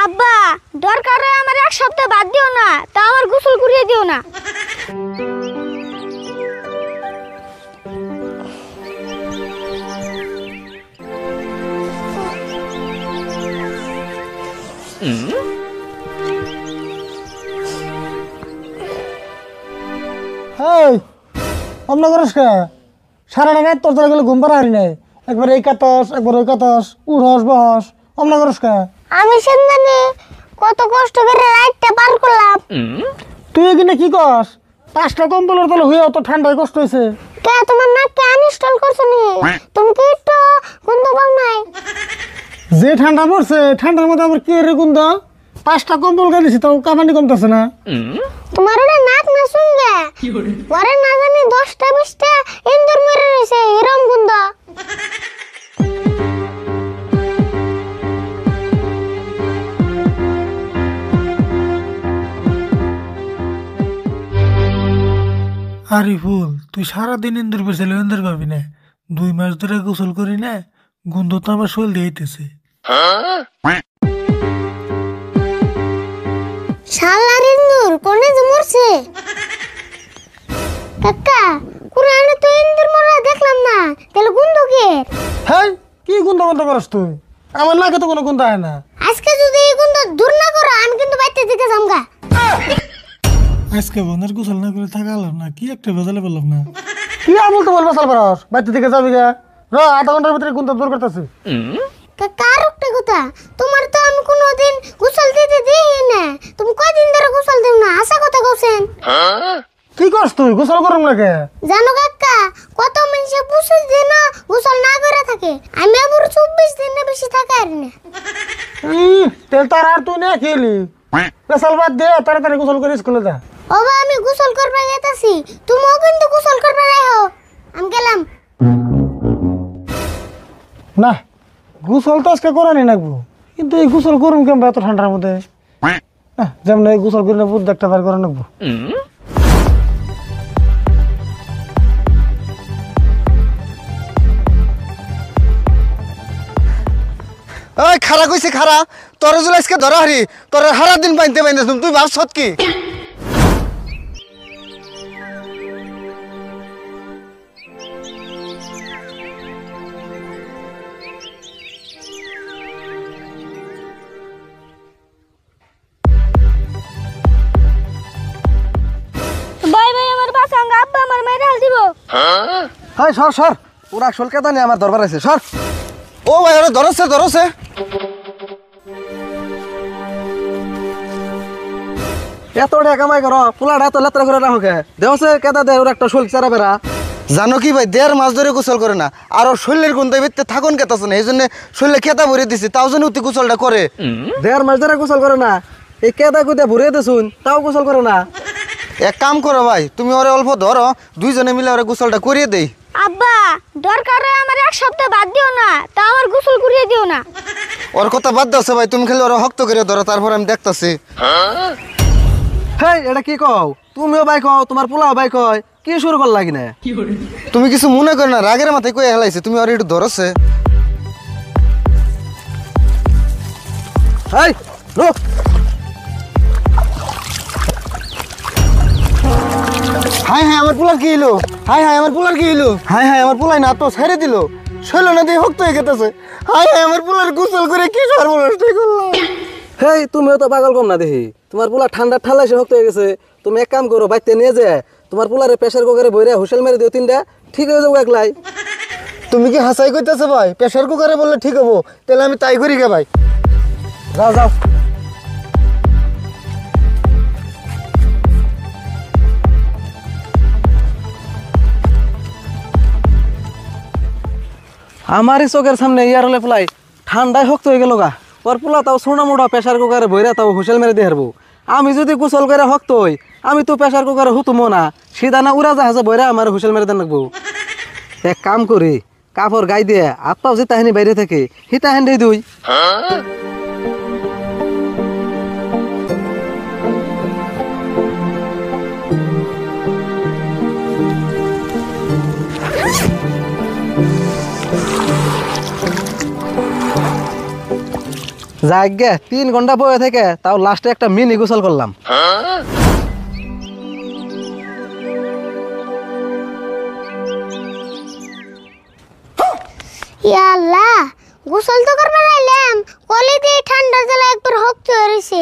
আব্বা দরকার হয় আমার এক সপ্তাহ বাদ দিও না, তা আমার গোসল করিয়ে দিও না। অমনা করিস কে? সারাটা রাত তোর তোরা গেলে ঘুম পাড়া হারি নাই, একবার এই কাতস একবার ওই কাতস, উঠস বহস, অমনা করিস কে? আমি সেদিনে কত কষ্ট করে রাতটা পার করলাম। তুই এখানে কি কস? 5টা কম্বলের তলে হয়ে অত ঠান্ডায় কষ্ট হয়েছে। কে তোমার নাককে আনইনস্টল করছো নি? তুমি কি একটু গন্ধ পাও নাই? যে ঠান্ডা পড়ছে ঠান্ডার মধ্যে আবার কি রে গন্ধ? 5টা কম্বল গাইছি তাও কামানি কমতেছে না। তোমার ওটা নাক না শুনগে পরে না জানি 10টা 20টা ইন্দুর মেরে রয়েছে এরম গন্ধ। আরিফুল, তুই সারাদিন ইন্দুর পেছালে ইন্দুর পাবি না। 2 মাস ধরে গোসল করি না, গন্ধ তো আমার শরীর দিয়ে আইতেছে। শালার ইন্দুর কোনে যে মরছে? কাকা কুরআনে তো ইন্দুর মরা দেখলাম না, তাহলে গন্ধ কি? হ্যাঁ, কি গন্ধ গন্ধ করস তুই? আমার নাকে তো কোনো গন্ধ হয় না। আজকে যদি এই গন্ধ দূর না করো আমি কিন্তু বাইতে দিতে যামগা। আজকে বন্ধের গোসল না করে থাকা হলাম না, কি একটা বেজালে বললাম না। কি আর বলতে বলবো সাল পারস? বাইতে দিকে যাবি গা, র 1/2 ঘন্টার ভিতরে গন্ধ দূর করতেছি। কাকা আর একটা কথা, তোমার তো আমি কোনোদিন গোসল দিতে দিই না, তুমি কয়দিন ধরে গোসল দিও না, আশা কথা কইছেন। কি করস তুই? গোসল করুম লাগে জানো কাকা, কত মানুষে 25 দিন গোসল না করে থাকে, আমি আবার 24 দিন না বেশি থাকা আর না। তেল তার আর তুই না খেলি বেসাল বাদ দে, তাড়াতাড়ি গোসল করে স্কুলে যা। ওবা আমি গোসল করবা যাইতাছি, তুমিও কিন্তু গোসল করবা যাইও। আমি গেলাম। না, গোসল তো আজকে করানি লাগবো, কিন্তু এই গোসল করুন কেমন এত ঠান্ডার মধ্যে? যেমন এই গোসল করে না বুধ একটা বার করে নেবো। ওই খারা কইছে খারা, তোর জুল আজকে ধরা হারি, তোর হারা দিন বাইনতে বাইনতে তুই ভাবছত কি? বাই বাই আমার বাসাঙ্গ আব্বা আমার মেরে হাল দিব। হাই সর সর, ওরা আসল কেদা নিয়ে আমার দরবার আছে, সর। ও ভাই ওরা ধরছে ধরছে। এত টাকা কামাই করো, পোলাটা এত লেত্রা করে রাখো কে? দেওছে কেদা দেয় ওর একটা শোল চারা বেড়া। জানো কি ভাই, 1.5 মাস ধরে গোসল করে না, আর ওর শরীরের গন্ধে ভিতরে থাকুন কেতাছে না, এই জন্য শরীরে কেতা ভরে দিছি, তাও জন্য উঠে গোসলটা করে। 1.5 মাস ধরে গোসল করে না, এই কেদা কুদে ভরে দিছুন তাও গোসল করে না। এক কাম করো ভাই, তুমি ওরে অল্প ধরো, দুইজনে মিলে ওরে গোসলটা করিয়ে দেই। আব্বা দরকার হয় আমার এক সপ্তাহ বাদ দিও না, তা আমার গোসল করিয়ে দিও না। ওর কথা বাদ দাও ভাই, তুমি খালি ওরা শক্ত করে ধরো, তারপর আমি দেখতাছি। হেই এটা কি কও? তুমিও বাইক হও, তোমার পোলাও বাইক হয়, কি শুরু কর লাগি না? তুমি কিছু মনে করো না, রাগের মাথায় কই হেলাইছে, তুমি ওর একটু ধরছে। হাই নো, হাই হাই আমার পোলার কি হইলো? হাই হাই আমার পোলার কি হইলো? হাই হাই আমার পোলাই না তো ছেড়ে দিল, শৈল না দিয়ে শক্ত হয়ে গেতেছে। হাই হাই আমার পোলার গোসল করে কি সর্বনষ্ট করলাম। হেই তুমিও তো পাগল কম না দেখি, তোমার পোলা ঠান্ডা ঠাল্লাই শক্ত হয়ে গেছে। তুমি এক কাম করো, বাইতে নিয়ে যায় তোমার পোলারে প্রেসার কুকারে বইরে হুইসেল মেরে দিও 3টা, ঠিক হয়ে যাবো একলাই। তুমি কি হাসাই কইতেছো ভাই? প্রেসার কুকারে বললে ঠিক হবো, তাহলে আমি তাই করি গে ভাই। যাও যাও। আমারই চোখের সামনে ইয়ার হলে পোলাই ঠান্ডায় শক্ত হয়ে গেল গা, ওর পোলা তাও সোনা মোটা প্রেসার কুকারে বইরা তাও হুইসেল মেরে দিয়ে হারবো। আমি যদি গোসল করে শক্ত হই, আমি তো প্রেসার কুকারে হুতুমো না, সিধা না উড়া জাহাজে বইরা আমার হুইসেল মেরে দেন লাগবো। এক কাম করি, কাপড় গাই দিয়ে হাত পাও যে তাহানি বাইরে থাকে হিতা হেন দিয়ে দুই। যাই গে 3 ঘন্টা বয়ে থেকে তাও লাস্টে একটা মিনি গোসল করলাম। ইয়া আল্লাহ, গোসল তো করবার আইলাম, কলে দিয়ে ঠান্ডা জলে একবার হকতে হয়েছে।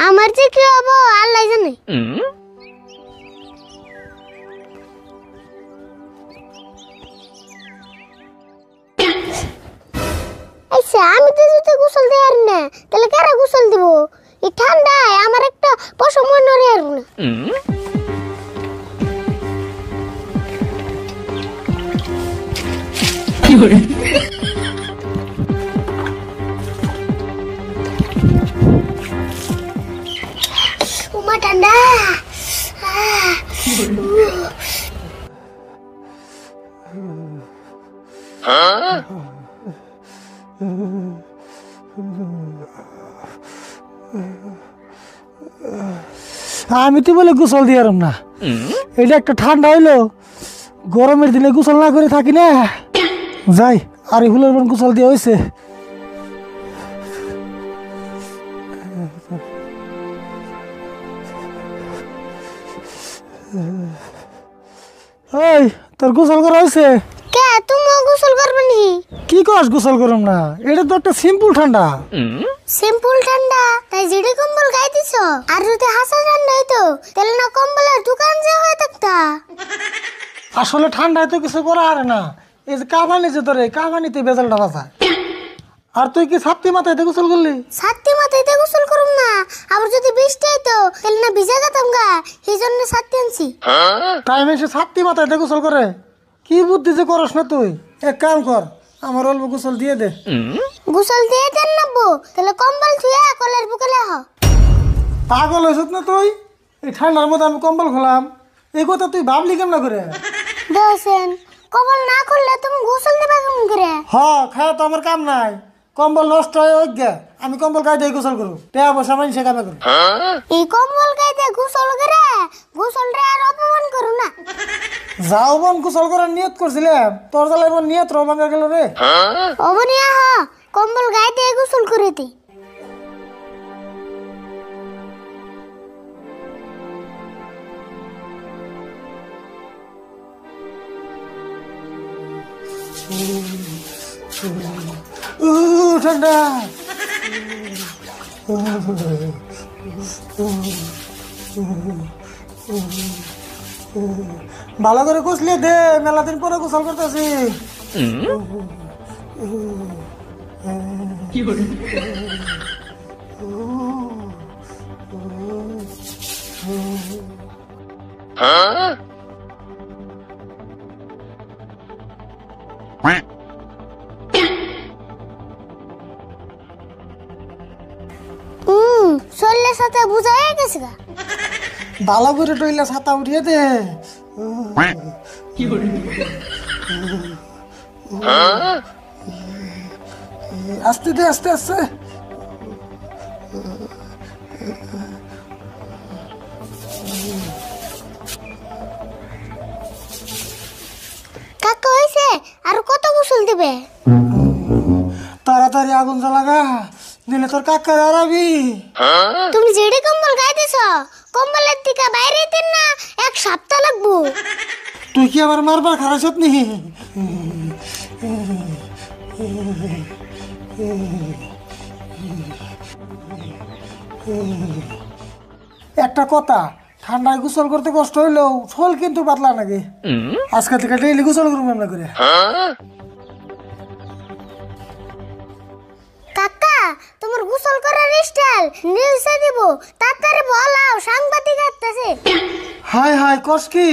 আমার যে কি হবো আল্লাহ জানে। আচ্ছা, আমি তো যদি গোসল দেই আর না, তাহলে কারা গোসল দিব? এই ঠান্ডায় আমার একটা পশম নড়ে আর না। উমা ঠান্ডা। আমি তো বলে গোসল দিয়ে না, এটা একটা ঠান্ডা হইলো, গরমের দিনে গোসল না করে থাকি না। যাই আর ফুলের বোন গোসল দিয়ে হয়েছে। ওই তোর গোসল করা হয়েছে? কে তুমি গোসল করবে নি? কি কস গোসল করম না? এটা তো একটা সিম্পল ঠান্ডা। সিম্পল ঠান্ডা তাই জিডি কম্বল গায়ে দিছ? আর যদি হাসা ঠান্ডা হইতো তাহলে না কম্বলের দোকান যে হয়ে থাকতা। আসলে ঠান্ডায় তো কিছু করা আর না, এই যে কাবানি যে তোরে কাবানিতে বেজালটা বাঁচা। আর তুই কি ছাত্রী মাথায় গোসল করলি? ছাত্রী মাথায় গোসল করুম না, আবার যদি বৃষ্টি হইতো তাহলে না ভিজা যেতাম গা, এই জন্য ছাত্রী আনছি। টাইম এসে ছাত্রী মাথায় গোসল করে? কি বুদ্ধি যে করস না তুই? এক কাম কর, আমার অল্প গোসল দিয়ে দে। গোসল দিয়ে দেন নাবো, তাহলে কম্বল ছুঁয়ে কলের বুকে লেহ। পাগল হয়েছত না তুই? এই ঠান্ডার মধ্যে আমি কম্বল খোলাম, এই কথা তুই ভাবলি কেমন করে? দেখছেন, কম্বল না খুললে তুমি গোসল দেবে কেমন করে? হ, খায় তো আমার কাম নাই, কম্বল নষ্ট হয়ে অজ্ঞা, আমি কম্বল গায়ে দিয়ে গোসল করবো, টাকা পয়সা মানি সে কামে করবো। এই কম্বল গায়ে দিয়ে গোসল করে গোসলটা আর অপমান করো না। যাও বোন, গোসল করার নিয়ত করছিলাম, তোর জ্বালায় বোন নিয়ত রো ভাঙা গেল রে। অবনিয়া হ, কম্বল গায়ে দিয়ে গোসল করে দি। ঠান্ডা ভালো করে গোসলে দে, মেলা দিন পরে গোসল করতেছি। শরীরের সাথে বুঝা হয়ে গেছে গা। ভালো করে টইলা ছাতা উঠিয়ে দে। আস্তে দে, আস্তে আস্তে। কাকা হয়েছে, আর কত গোসল দিবে? তাড়াতাড়ি আগুন জ্বালাগা, দিলে তোর কাকার আরাবি। তুমি যেডি কম্বল গায়ে দিছ, কম্বলের থেকে বাইরে দিন না, 1 সপ্তাহ লাগবো। তুই কি আবার মারবার খারাপ নি? একটা কথা, ঠান্ডায় গোসল করতে কষ্ট হইলেও শোল কিন্তু পাতলা নাকি। আজকে থেকে ডেইলি গোসল করবো আমরা করে। কাকা, তোমার গোসল করার স্টাইল নিউজে দিব, তাড়াতাড়ি বলাও, সাংবাদিক আসতেছে। হাই হাই কস কি?